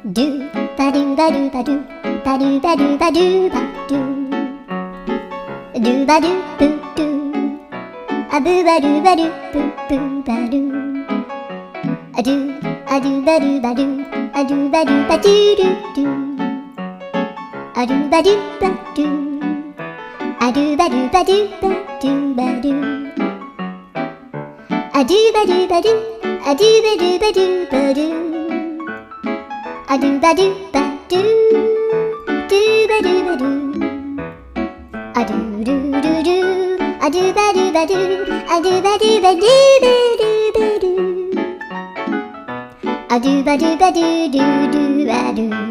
ドゥバドゥバドゥバドゥバドゥバドゥバドゥバドゥドゥバドゥブドゥアブバドゥバドゥブブバドゥアドゥアドゥバドゥバドゥアドゥバドゥバドゥドゥドゥアドゥバドゥバドゥアドゥバドゥバドゥバドゥバドゥアドゥバドゥバドゥアドゥバドゥバドゥバドゥアドゥバドゥバドゥドゥバドゥバドゥアドゥルルルアドゥバドゥバドゥアドゥバドゥバドゥバドゥバドゥアドゥバドゥバドゥドゥドゥバドゥ